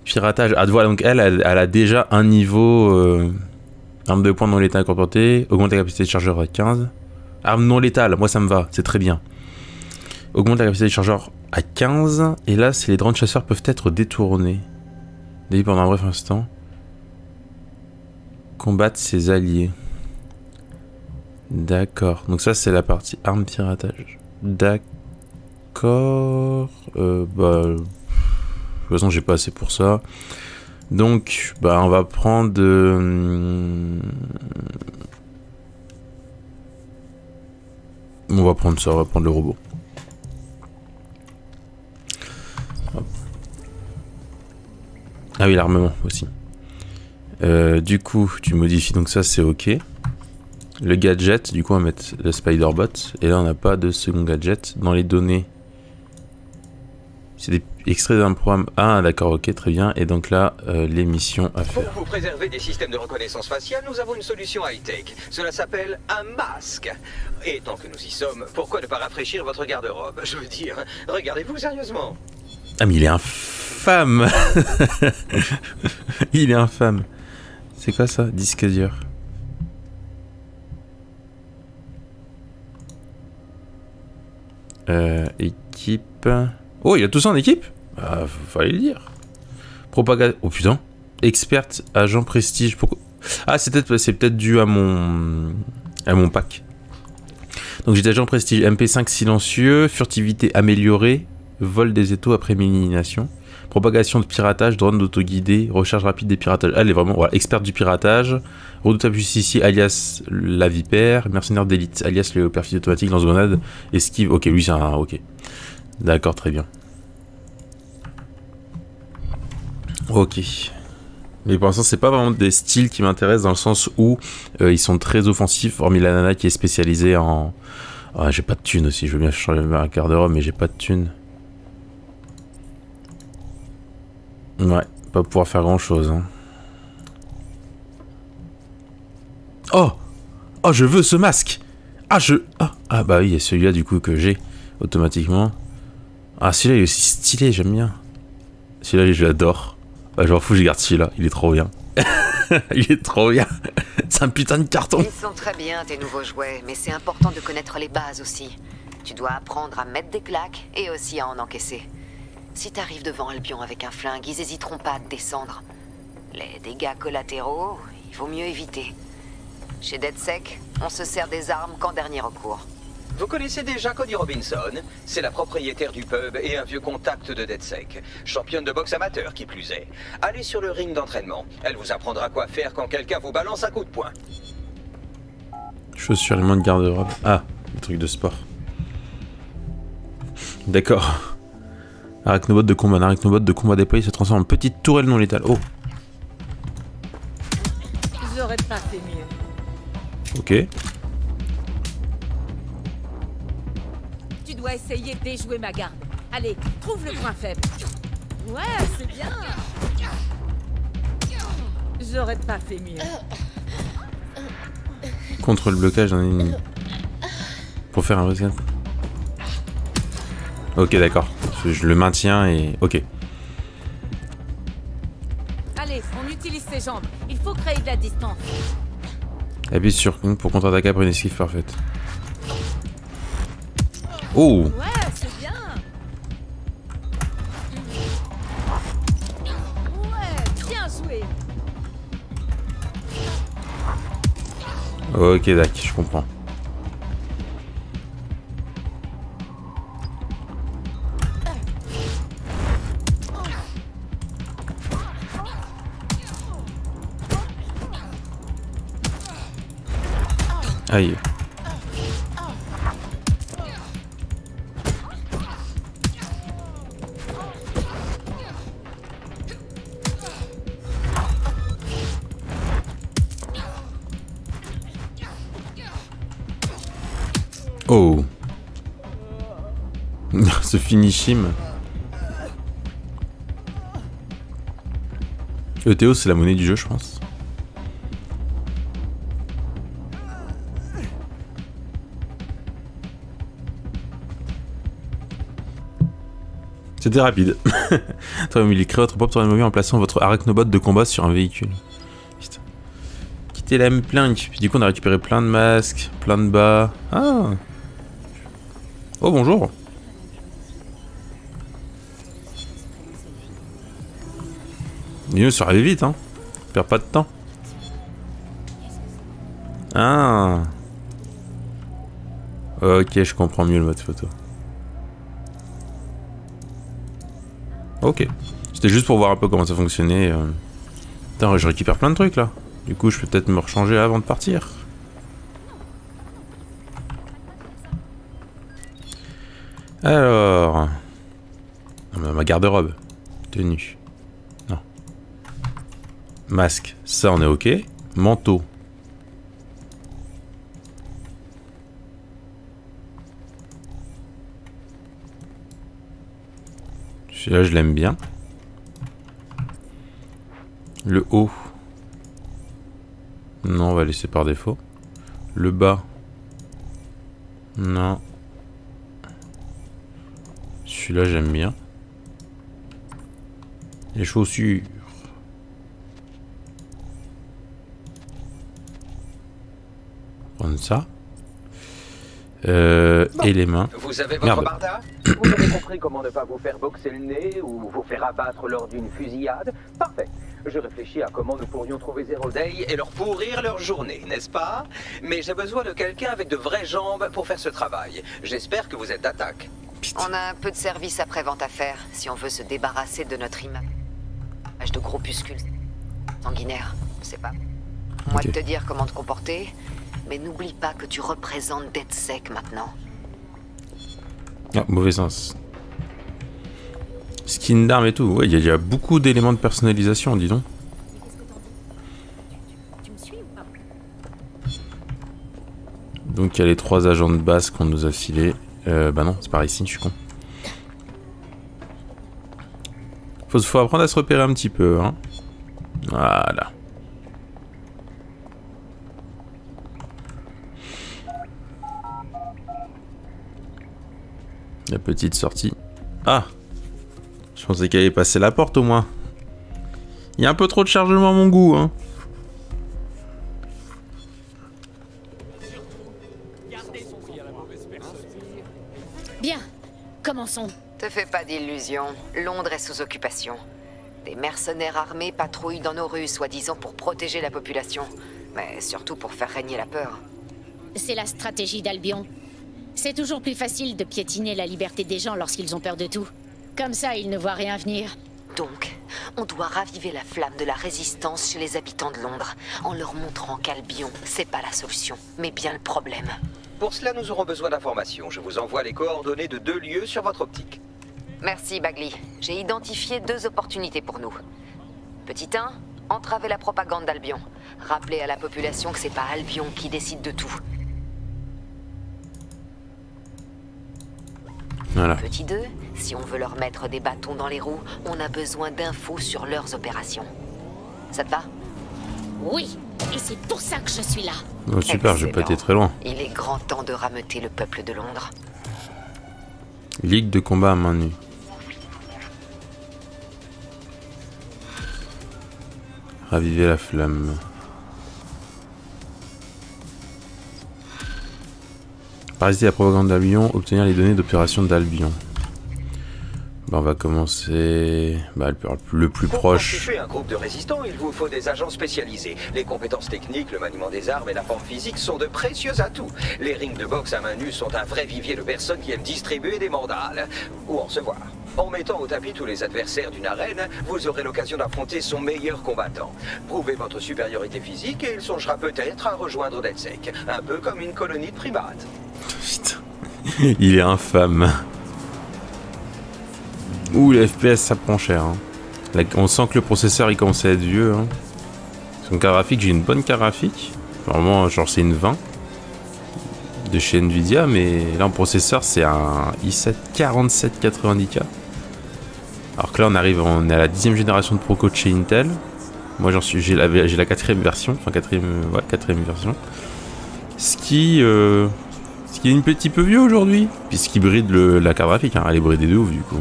[SPEAKER 1] Piratage. Ah voilà, donc elle a déjà un niveau arme de poing non létale à comporter. Augmente la capacité de chargeur à 15. Arme non létale, moi ça me va, c'est très bien. Augmente la capacité de chargeur à 15. Et là, c'est les drones chasseurs peuvent être détournés. Délit pendant un bref instant. Combattre ses alliés. D'accord. Donc ça, c'est la partie arme piratage. D'accord. Bah... De toute façon, j'ai pas assez pour ça. Donc, bah, on va prendre... On va prendre ça, on va prendre le robot. Hop. Ah oui, l'armement aussi. Du coup, tu modifies, donc ça c'est ok. Le gadget, du coup on va mettre le Spider-Bot. Et là on n'a pas de second gadget. Dans les données, c'est des extraits d'un programme. Ah d'accord, ok, très bien. Et donc là, les missions à faire.
[SPEAKER 2] Pour vous préserver des systèmes de reconnaissance faciale, nous avons une solution high-tech. Cela s'appelle un masque. Et tant que nous y sommes, pourquoi ne pas rafraîchir votre garde-robe? Je veux dire, regardez-vous sérieusement.
[SPEAKER 1] Ah mais il est infâme. Il est infâme. C'est quoi ça? Disque dur. Équipe. Oh, il a tout ça en équipe? Bah, fallait le dire. Propagation. Oh putain. Experte, agent prestige. Pourquoi? Ah, c'est peut-être dû à mon pack. Donc j'étais agent prestige, MP5 silencieux, furtivité améliorée, vol des étaux après élimination, propagation de piratage, drone d'autoguidé, recharge rapide des piratages. Elle est vraiment voilà, experte du piratage, redoutable justicier alias la vipère, mercenaire d'élite alias le perfil automatique, lance-grenade, esquive. Ok, lui c'est un. Ok. D'accord, très bien. Ok. Mais pour l'instant, c'est pas vraiment des styles qui m'intéressent dans le sens où ils sont très offensifs, hormis la nana qui est spécialisée en. Ah, j'ai pas de thune aussi, je veux bien changer ma garde-robe, mais j'ai pas de thune. Ouais, pas pouvoir faire grand chose. Hein. Oh! Oh, je veux ce masque! Ah, Ah, bah oui, il y a celui-là du coup que j'ai automatiquement. Ah, celui-là il est aussi stylé, j'aime bien. Celui-là, je l'adore. Ah, je m'en fous, je garde celui-là, il est trop bien. Il est trop bien. C'est un putain de carton.
[SPEAKER 4] Ils sont très bien tes nouveaux jouets, mais c'est important de connaître les bases aussi. Tu dois apprendre à mettre des claques et aussi à en encaisser. Si t'arrives devant Albion avec un flingue, ils hésiteront pas à te descendre. Les dégâts collatéraux, il vaut mieux éviter. Chez DedSec, on se sert des armes qu'en dernier recours.
[SPEAKER 2] Vous connaissez déjà Cody Robinson? C'est la propriétaire du pub et un vieux contact de DedSec. Championne de boxe amateur, qui plus est. Allez sur le ring d'entraînement. Elle vous apprendra quoi faire quand quelqu'un vous balance un coup de poing.
[SPEAKER 1] Chaussures, éléments de garde-robe. Ah, le truc de sport. D'accord. Arachnobot de combat. Un arachnobot de combat déployé se transforme en petite tourelle non létale. Oh.
[SPEAKER 6] J'aurais pas fait mieux.
[SPEAKER 1] Ok.
[SPEAKER 6] Tu dois essayer de déjouer ma garde. Allez, trouve le point faible. Ouais, c'est bien. J'aurais pas fait mieux.
[SPEAKER 1] Contre le blocage d'un ennemi. Pour faire un rescate. Ok, d'accord. Je le maintiens et... Ok.
[SPEAKER 6] Allez, on utilise ses jambes. Il faut créer de la distance.
[SPEAKER 1] Appuie sur pour contre-attaquer après une esquive parfaite. Oh!
[SPEAKER 6] Ouais, c'est bien. Ouais, bien joué.
[SPEAKER 1] Ok, d'accord, je comprends. Aïe. Oh. Ce finishim. ETO, c'est la monnaie du jeu, je pense. C'était rapide. Il crée votre propre tournoi en plaçant votre arachnobot de combat sur un véhicule. Putain. Quittez la M-Plank. Puis du coup, on a récupéré plein de masques, plein de bas. Ah. Oh, bonjour. Mieux se arriver vite, hein. Perds pas de temps. Ah. Ok, je comprends mieux le mode photo. Ok. C'était juste pour voir un peu comment ça fonctionnait. Putain, je récupère plein de trucs là. Du coup, je peux peut-être me rechanger avant de partir. Alors... ma garde-robe. Tenue. Non. Masque. Ça, on est ok. Manteau. Celui-là, je l'aime bien. Le haut. Non, on va laisser par défaut. Le bas. Non. Celui-là, j'aime bien. Les chaussures. Prendre ça. Et les mains.
[SPEAKER 5] Vous avez votre
[SPEAKER 1] Merde.
[SPEAKER 5] barda? Vous avez compris comment ne pas vous faire boxer le nez ou vous faire abattre lors d'une fusillade? Parfait. Je réfléchis à comment nous pourrions trouver Zero Day et leur pourrir leur journée, n'est-ce pas? Mais j'ai besoin de quelqu'un avec de vraies jambes pour faire ce travail. J'espère que vous êtes d'attaque.
[SPEAKER 4] On a un peu de service après-vente à faire si on veut se débarrasser de notre image de groupuscules sanguinaires. C'est pas moi de te dire comment te comporter, mais n'oublie pas que tu représentes DedSec maintenant.
[SPEAKER 1] Ah, mauvais sens. Skin d'armes et tout. Ouais, il y a beaucoup d'éléments de personnalisation, dis donc. Donc il y a les 3 agents de base qu'on nous a filés. Bah non, c'est par ici, je suis con. Faut apprendre à se repérer un petit peu, hein. Voilà. La petite sortie. Ah! Je pensais qu'elle allait passer la porte au moins. Il y a un peu trop de chargement à mon goût, hein.
[SPEAKER 13] Bien, commençons.
[SPEAKER 4] Te fais pas d'illusions, Londres est sous occupation. Des mercenaires armés patrouillent dans nos rues, soi-disant pour protéger la population. Mais surtout pour faire régner la peur.
[SPEAKER 13] C'est la stratégie d'Albion. C'est toujours plus facile de piétiner la liberté des gens lorsqu'ils ont peur de tout. Comme ça, ils ne voient rien venir.
[SPEAKER 4] Donc, on doit raviver la flamme de la résistance chez les habitants de Londres, en leur montrant qu'Albion, c'est pas la solution, mais bien le problème.
[SPEAKER 2] Pour cela, nous aurons besoin d'informations. Je vous envoie les coordonnées de 2 lieux sur votre optique.
[SPEAKER 4] Merci, Bagley. J'ai identifié 2 opportunités pour nous. Petit 1, entraver la propagande d'Albion. Rappeler à la population que c'est pas Albion qui décide de tout.
[SPEAKER 1] Voilà.
[SPEAKER 4] Petit 2, si on veut leur mettre des bâtons dans les roues, on a besoin d'infos sur leurs opérations. Ça te va?
[SPEAKER 13] Oui, et c'est pour ça que je suis là.
[SPEAKER 1] Oh, super, j'ai pas été très loin.
[SPEAKER 4] Il est grand temps de rameuter le peuple de Londres.
[SPEAKER 1] Ligue de combat à main nue. Raviver la flamme. Parasiter la propagande d'Albion, obtenir les données d'opération d'Albion. Bah, on va commencer le plus proche.
[SPEAKER 2] Pour constituer un groupe de résistants, il vous faut des agents spécialisés. Les compétences techniques, le maniement des armes et la forme physique sont de précieux atouts. Les rings de boxe à main nue sont un vrai vivier de personnes qui aiment distribuer des mandales ou en recevoir. En mettant au tapis tous les adversaires d'une arène, vous aurez l'occasion d'affronter son meilleur combattant. Prouvez votre supériorité physique et il songera peut-être à rejoindre DedSec, un peu comme une colonie de primates.
[SPEAKER 1] Putain, il est infâme. Ouh, les FPS ça prend cher. Hein. Là, on sent que le processeur il commence à être vieux. Hein. Son carte graphique, j'ai une bonne carte graphique. Normalement, genre c'est une 20 de chez Nvidia, mais là en processeur c'est un i7 4790K. Alors que là on est à la 10e génération de Procode chez Intel. Moi j'ai la 4ème version, enfin 4ème version. Ce qui est un petit peu vieux aujourd'hui, puisqu'il bride la carte graphique, hein. Elle est bridée de ouf du coup.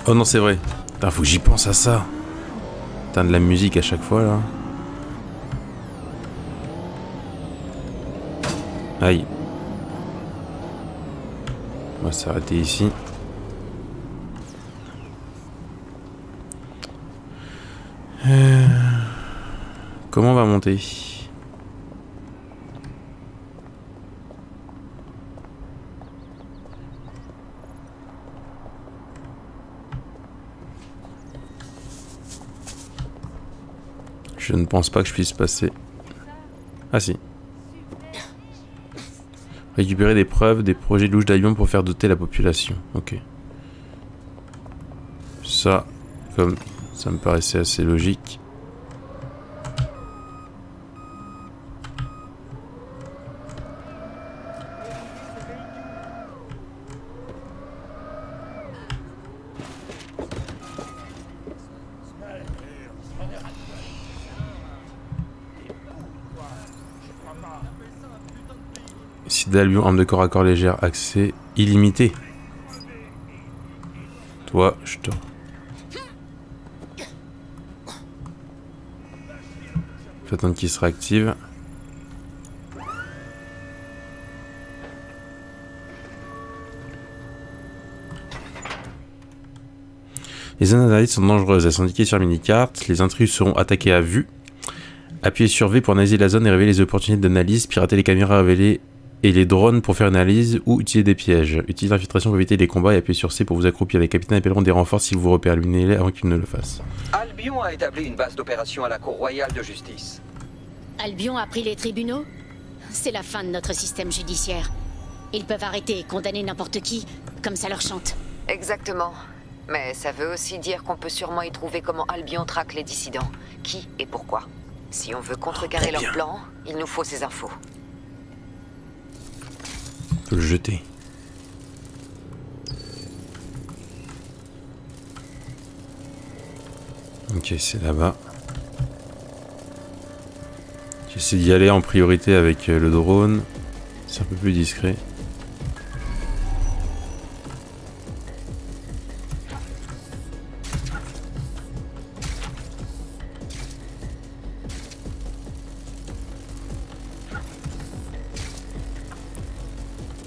[SPEAKER 1] Oh non, c'est vrai. Putain, faut que j'y pense à ça. Putain, de la musique à chaque fois là. Aïe. On va s'arrêter ici. Comment on va monter ? Je ne pense pas que je puisse passer. Ah si. Récupérer des preuves des projets louches d'Albion pour faire douter la population. Ok. Ça, comme ça me paraissait assez logique. d'Albion, arme de corps à corps légère, accès illimité. Toi, je te... Faut attendre qu'il se réactive. Les zones interdites sont dangereuses, elles sont indiquées sur la mini-carte. Les intrus seront attaqués à vue. Appuyez sur V pour analyser la zone et révéler les opportunités d'analyse. Pirater les caméras, révéler et les drones pour faire une analyse ou utiliser des pièges. Utilisez l'infiltration pour éviter les combats et appuyez sur C pour vous accroupir. Les capitaines appelleront des renforts si vous repérez. Éliminez-les avant qu'ils ne le fassent.
[SPEAKER 5] Albion a établi une base d'opération à la Cour royale de justice.
[SPEAKER 15] Albion a pris les tribunaux? C'est la fin de notre système judiciaire. Ils peuvent arrêter et condamner n'importe qui, comme ça leur chante.
[SPEAKER 4] Exactement. Mais ça veut aussi dire qu'on peut sûrement y trouver comment Albion traque les dissidents. Qui et pourquoi. Si on veut contrecarrer leur plan, il nous faut ces infos.
[SPEAKER 1] On peut le jeter. Ok, c'est là-bas. J'essaie d'y aller en priorité avec le drone. C'est un peu plus discret.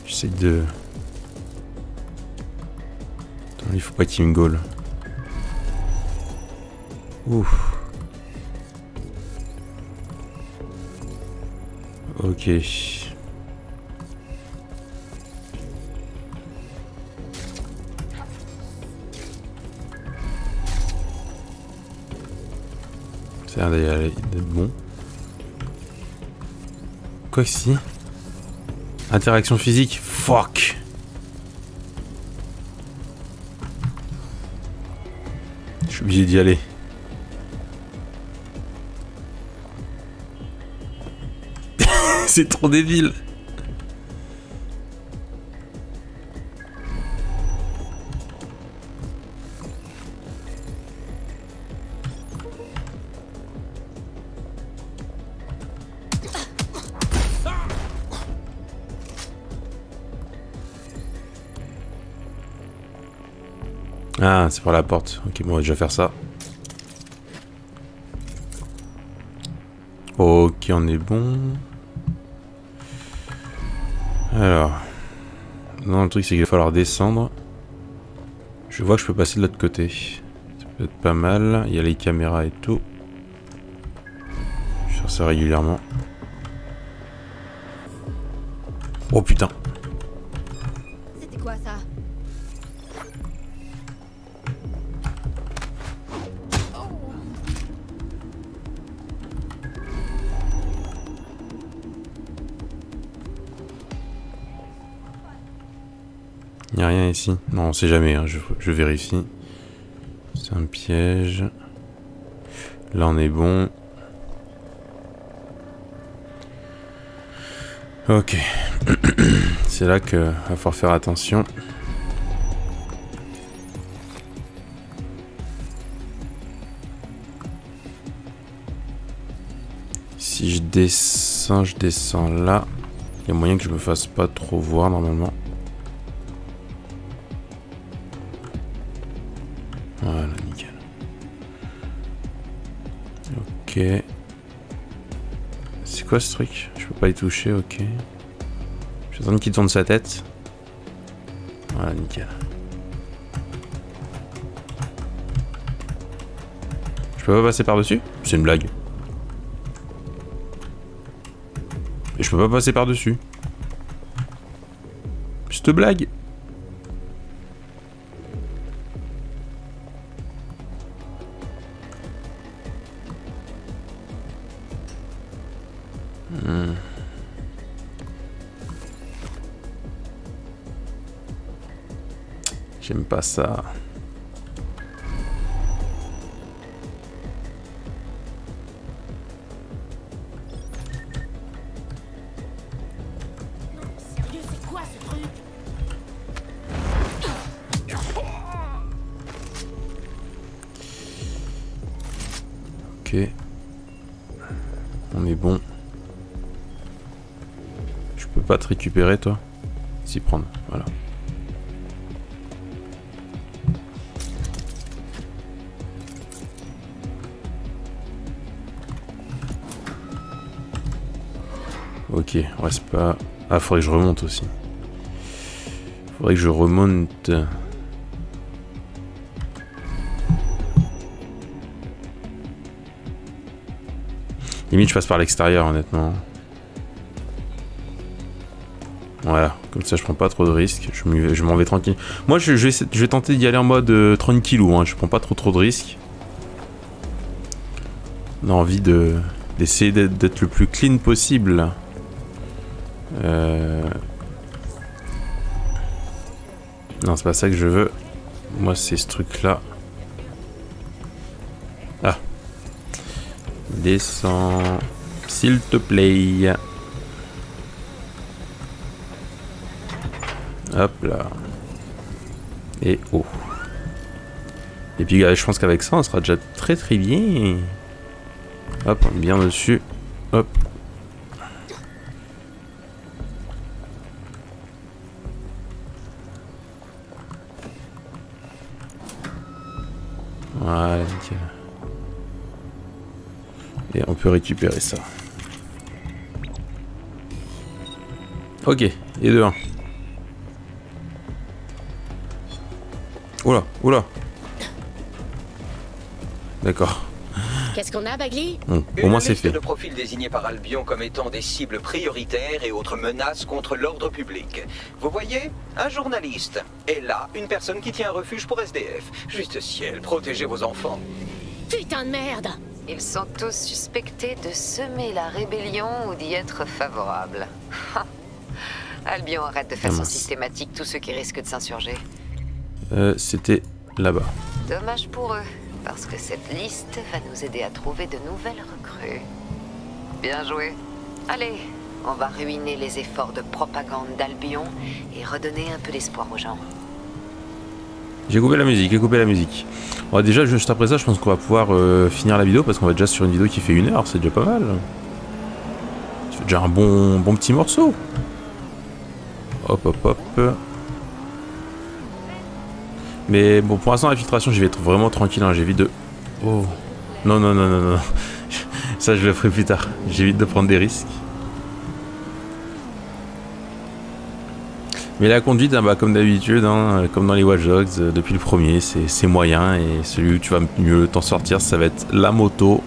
[SPEAKER 1] J'essaie de... Attends, il faut pas qu'il me gaule. Ouf. Ok. Ça a l'air d'être bon. Quoi que si. Interaction physique. Fuck. Je suis obligé d'y aller. C'est trop débile. Ah, c'est par la porte. Ok, bon, on va déjà faire ça. Ok, on est bon. Alors. Non, le truc, c'est qu'il va falloir descendre. Je vois que je peux passer de l'autre côté. Ça peut être pas mal. Il y a les caméras et tout. Je fais ça régulièrement. Oh putain.
[SPEAKER 15] C'était quoi ça?
[SPEAKER 1] Il n'y a rien ici. Non, on sait jamais, hein. Je vérifie. C'est un piège. Là, on est bon. Ok. C'est là que va falloir faire attention. Si je descends là. Il y a moyen que je me fasse pas trop voir normalement. Voilà, nickel. Ok. C'est quoi ce truc? Je peux pas y toucher, ok. Je vais attendre qu'il tourne sa tête. Voilà, nickel. Je peux pas passer par-dessus? C'est une blague. Et je peux pas passer par-dessus. Cette blague. J'aime pas ça.
[SPEAKER 15] Sérieux, c'est quoi ce truc?
[SPEAKER 1] Ok. On est bon. Je peux pas te récupérer, toi? S'y prendre, voilà. Ok, ouais, c'est pas... Ah, faudrait que je remonte aussi. Faudrait que je remonte. Limite, je passe par l'extérieur, honnêtement. Voilà, comme ça je prends pas trop de risques, je m'en vais tranquille. Moi je vais tenter d'y aller en mode tranquillou, hein. Je prends pas trop de risques. On a envie d'essayer d'être le plus clean possible. Non, c'est pas ça que je veux. Moi c'est ce truc là. Ah. Descends, s'il te plaît. Hop là. Et oh. Et puis je pense qu'avec ça on sera déjà très bien. Hop, bien dessus. Hop. Voilà, nickel. Et on peut récupérer ça. Ok, et de 1. Oula, oula. D'accord.
[SPEAKER 15] Qu'est-ce qu'on a, Bagley?
[SPEAKER 1] Bon, au moins c'est fait.
[SPEAKER 5] Le profil désigné par Albion comme étant des cibles prioritaires et autres menaces contre l'ordre public. Vous voyez? Un journaliste. Et là, une personne qui tient un refuge pour SDF. Juste ciel, protégez vos enfants.
[SPEAKER 15] Putain de merde!
[SPEAKER 4] Ils sont tous suspectés de semer la rébellion ou d'y être favorables. Albion arrête de façon systématique tous ceux qui risquent de s'insurger.
[SPEAKER 1] C'était là-bas.
[SPEAKER 4] Dommage pour eux, parce que cette liste va nous aider à trouver de nouvelles recrues. Bien joué. Allez, on va ruiner les efforts de propagande d'Albion et redonner un peu d'espoir aux gens.
[SPEAKER 1] J'ai coupé la musique, Bon, déjà, juste après ça, je pense qu'on va pouvoir finir la vidéo parce qu'on va déjà sur une vidéo qui fait 1 heure, c'est déjà pas mal. C'est déjà un bon petit morceau. Hop, hop, hop. Mais bon, pour l'instant, l'infiltration, j'y vais être vraiment tranquille. Hein. J'évite de... Oh. Non, non, non, non, non. Ça, je le ferai plus tard. J'évite de prendre des risques. Mais la conduite, hein, bah, comme d'habitude, hein, comme dans les Watch Dogs, depuis le premier, c'est moyen. Et celui où tu vas mieux t'en sortir, ça va être la moto.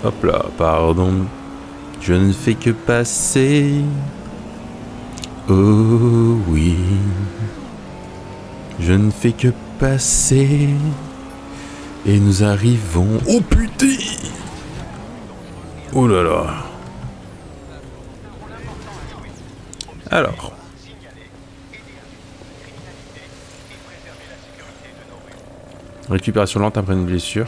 [SPEAKER 1] Hop là, pardon. Je ne fais que passer... Oh oui, je ne fais que passer et nous arrivons... Oh putain! Oh là là. Alors. Récupération lente après une blessure.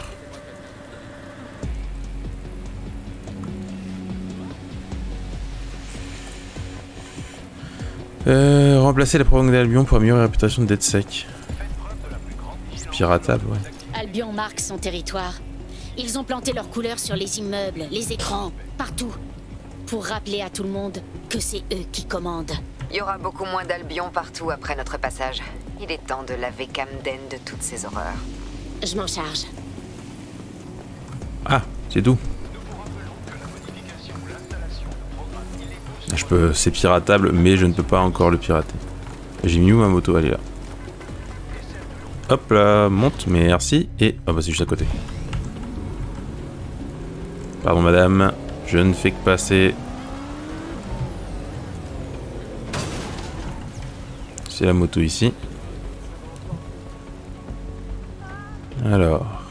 [SPEAKER 1] Remplacer la propagande d'Albion pour améliorer la réputation de DedSec. Piratable, ouais.
[SPEAKER 15] Albion marque son territoire. Ils ont planté leurs couleurs sur les immeubles, les écrans, partout. Pour rappeler à tout le monde que c'est eux qui commandent.
[SPEAKER 4] Il y aura beaucoup moins d'Albion partout après notre passage. Il est temps de laver Camden de toutes ces horreurs.
[SPEAKER 15] Je m'en charge.
[SPEAKER 1] Ah, c'est tout. Je peux, c'est piratable, mais je ne peux pas encore le pirater. J'ai mis où ma moto? Elle est là. Hop là, monte, merci. Et, oh bah c'est juste à côté. Pardon madame, je ne fais que passer. C'est la moto ici. Alors.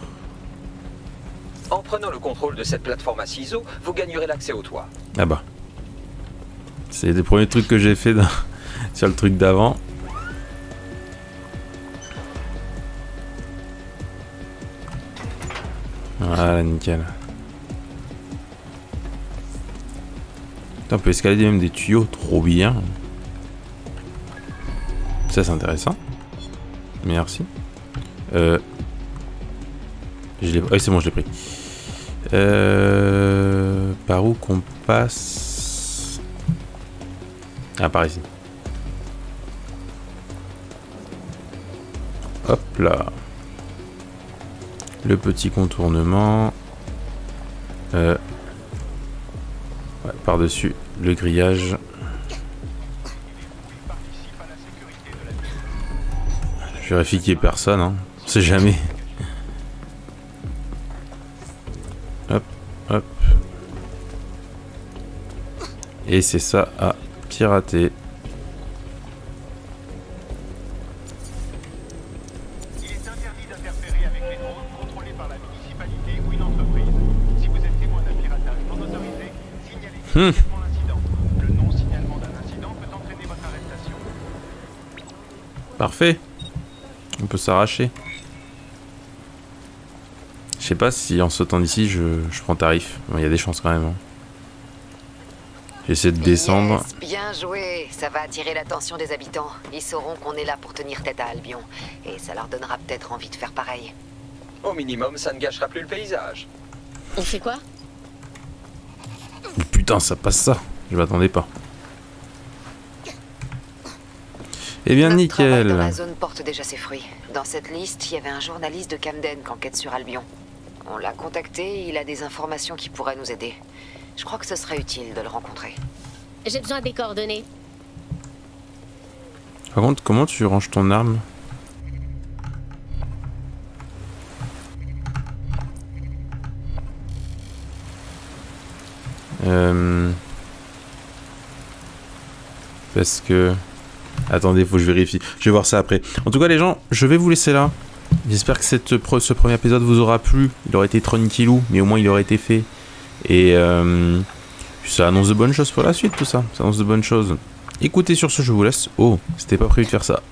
[SPEAKER 5] En prenant le contrôle de cette plateforme à ciseaux, vous gagnerez l'accès au toit.
[SPEAKER 1] Ah bah. C'est les premiers trucs que j'ai fait sur le truc d'avant. Voilà, nickel. Putain, on peut escalader même des tuyaux, trop bien. Ça c'est intéressant. Merci. Je l'ai... Oui, c'est bon, je l'ai pris. Par où qu'on passe? Ah, par ici. Hop là. Le petit contournement. Ouais, par-dessus le grillage. Je vérifie qu'il n'y ait personne, hein. On sait jamais. Hop, hop. Et c'est ça à pirater.
[SPEAKER 16] Il est interdit d'interférer avec les drones contrôlés par la municipalité ou une entreprise. Si vous êtes témoin d'un piratage non autorisé, signalez immédiatement l'incident. Le non-signalement d'un incident peut entraîner votre arrestation.
[SPEAKER 1] Parfait. On peut s'arracher. Je sais pas si en sautant d'ici je prends tarif. Il y a des chances quand même. Hein. J'essaie de descendre.
[SPEAKER 4] Yes, bien joué. Ça va attirer l'attention des habitants. Ils sauront qu'on est là pour tenir tête à Albion. Et ça leur donnera peut-être envie de faire pareil.
[SPEAKER 5] Au minimum, ça ne gâchera plus le paysage.
[SPEAKER 15] On fait quoi?
[SPEAKER 1] Oh, putain, ça passe ça. Je m'attendais pas. Eh bien,
[SPEAKER 4] Notre
[SPEAKER 1] nickel.
[SPEAKER 4] travail dans la zone porte déjà ses fruits. Dans cette liste, il y avait un journaliste de Camden qui enquête sur Albion. On l'a contacté, il a des informations qui pourraient nous aider. Je crois que ce serait utile de le rencontrer.
[SPEAKER 15] J'ai besoin des coordonnées.
[SPEAKER 1] Par contre, comment tu ranges ton arme? Parce que... Attendez, faut que je vérifie. Je vais voir ça après. En tout cas, les gens, je vais vous laisser là. J'espère que ce premier épisode vous aura plu. Il aurait été tranquillou, mais au moins il aurait été fait. Et ça annonce de bonnes choses pour la suite, tout ça. Ça annonce de bonnes choses. Écoutez, sur ce, je vous laisse. Oh, c'était pas prévu de faire ça.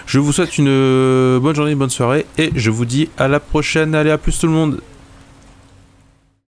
[SPEAKER 1] Je vous souhaite une bonne journée, une bonne soirée. Et je vous dis à la prochaine. Allez, à plus tout le monde.